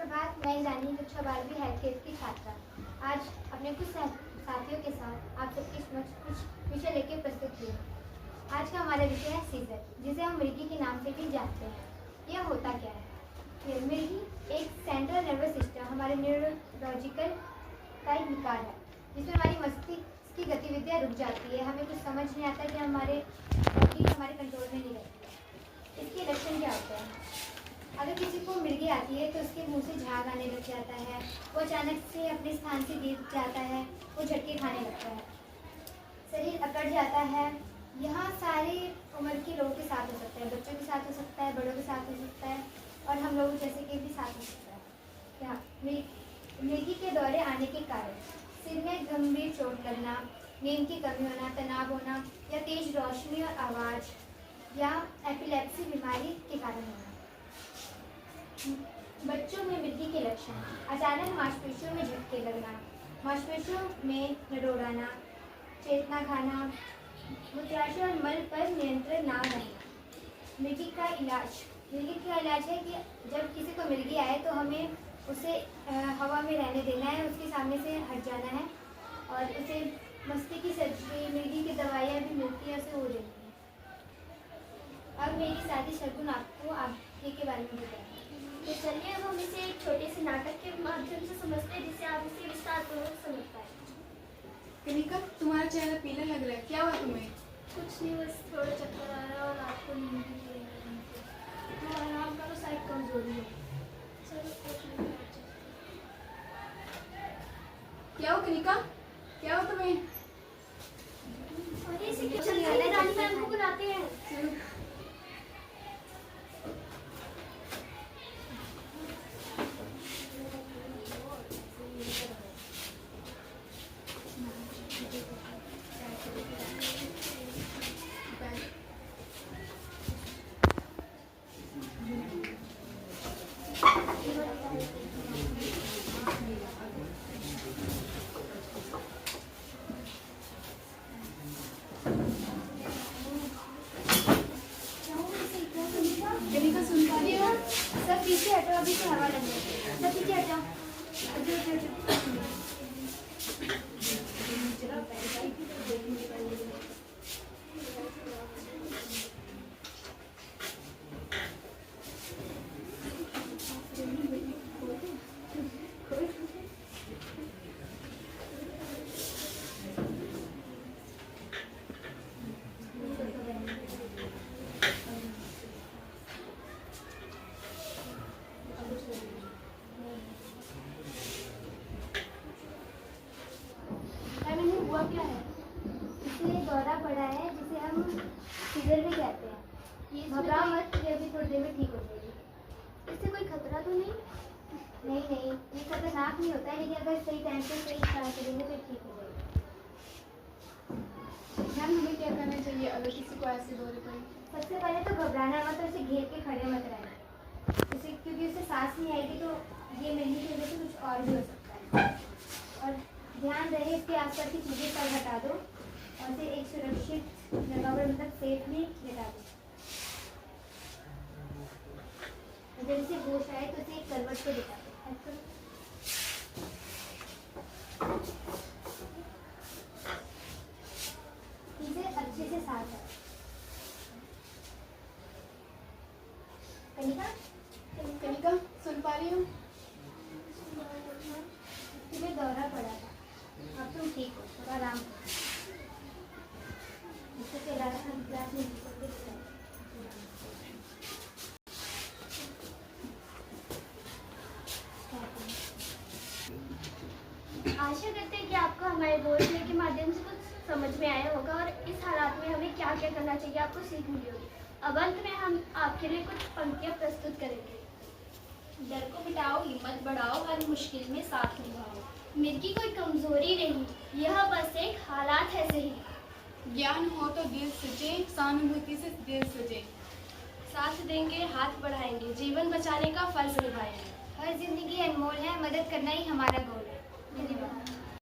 प्रभात। मैं ईरानी कक्षा 12वीं हेल्थ की छात्रा आज अपने कुछ साथियों के साथ आप सबके समक्ष कुछ विषय लेकर प्रस्तुत हुई। आज का हमारा विषय है सीजर, जिसे हम मिर्गी के नाम से भी जानते हैं। यह होता क्या है? मिर्गी एक सेंट्रल नर्वस सिस्टम, हमारे न्यूरोलॉजिकल का एक विकार है जिसमें हमारी मस्तिष्क की गतिविधियाँ रुक जाती है। हमें कुछ समझ नहीं आता कि हमारे कंट्रोल में नहीं रहती है। इसके लक्षण क्या होते हैं? अगर किसी को मिर्गी आती है तो उसके मुंह से झाग आने लग जाता है, वो अचानक से अपने स्थान से गिर जाता है, वो झटके खाने लगता है, शरीर अकड़ जाता है। यहाँ सारी उम्र के लोगों के साथ हो सकता है, बच्चों के साथ हो सकता है, बड़ों के साथ हो सकता है और हम लोग जैसे के भी साथ हो सकता है। क्या मिर्गी के दौरे आने के कारण सिर में गंभीर चोट लगना, नींद की कमी होना, तनाव होना या तेज रोशनी और आवाज़ या एपिलेप्सी बीमारी के कारण होना। बच्चों में मिर्गी के लक्षण: अचानक मांसपेशियों में झटके लगना, मांसपेशियों में नडोड़ाना, चेतना खाना, मूत्राशय और मल पर नियंत्रण ना रहना। मिर्गी का इलाज है कि जब किसी को मिर्गी आए तो हमें उसे हवा में रहने देना है, उसके सामने से हट जाना है और उसे मस्ती की सर्जरी, मिर्गी की दवाइयाँ भी मिलती है, उसे हो देती है। अब मेरी साथी शगुन आपको आपके के बारे में बताएंगे। तो चलिए अब हम इसे एक छोटे से नाटक के माध्यम से समझते हैं, जिससे आप इसे विस्तारपूर्वक समझ पाए। कनिका, तुम्हारा चेहरा पीला लग रहा है, क्या हुआ तुम्हें? कुछ नहीं, बस थोड़ा चक्कर आ रहा है और आपको नींद भी नहीं आ रही। तो आराम करो, शायद कमजोरी है। चलो कुछ नहीं। क्या हो कनिका, क्या हो तुम्हें? अरे इसे क्या चल रहा है? रानी मैम को बुलाते हैं। चलो। कनिका सुन पा रही हो? सब पीछे हटो, अभी से हवा लगने लगी। सब पीछे हटो। हुआ क्या है? इसे दौरा पड़ा है, जिसे हम सीजर भी कहते हैं। घबराओ मत, ये अभी थोड़ी देर में ठीक हो जाएगी। इससे कोई खतरा तो नहीं? नहीं, ये खतरनाक नहीं होता है, लेकिन अगर सही टाइम पे सही इलाज करेंगे तो ठीक हो जाएगा। मैम, हमें क्या करना चाहिए अगर किसी को ऐसे दौरे पड़े? सबसे पहले तो घबराना मत और उसे घेर के खड़े मत रहना, क्योंकि उसे सांस नहीं आएगी तो ये मिर्गी की वजह से कुछ और भी हो सकता है। और ध्यान रहे इसके आसपास की चीज़ें सब हटा दो और इसे एक सुरक्षित जगह पर, मतलब सेफली हटा दो। जब इसे होश आए तो इसे एक करवट पे बिठा दो। इसे अच्छे से साफ करो। कनिका सुन पा रही हो? तुम्हें दौरा पड़ा था, अब तुम ठीक हो, थोड़ा आराम करो। इससे क्लास में आशा करते हैं कि आपको हमारे बोलने के माध्यम से कुछ समझ में आया होगा और इस हालात में हमें क्या क्या करना चाहिए आपको सीख मिली होगी। अब अंत में हम आपके लिए कुछ पंक्तियाँ प्रस्तुत करेंगे। डर को मिटाओ, हिम्मत बढ़ाओ, हर मुश्किल में साथ निभाओ। मिर्गी कोई कमजोरी नहीं, यह बस एक हालात है सही। ज्ञान हो तो दिल सजे, सहानुभूति से दिल सजे। साथ देंगे, हाथ बढ़ाएंगे, जीवन बचाने का फर्ज निभाएंगे। हर जिंदगी अनमोल है, मदद करना ही हमारा गोल है। धन्यवाद।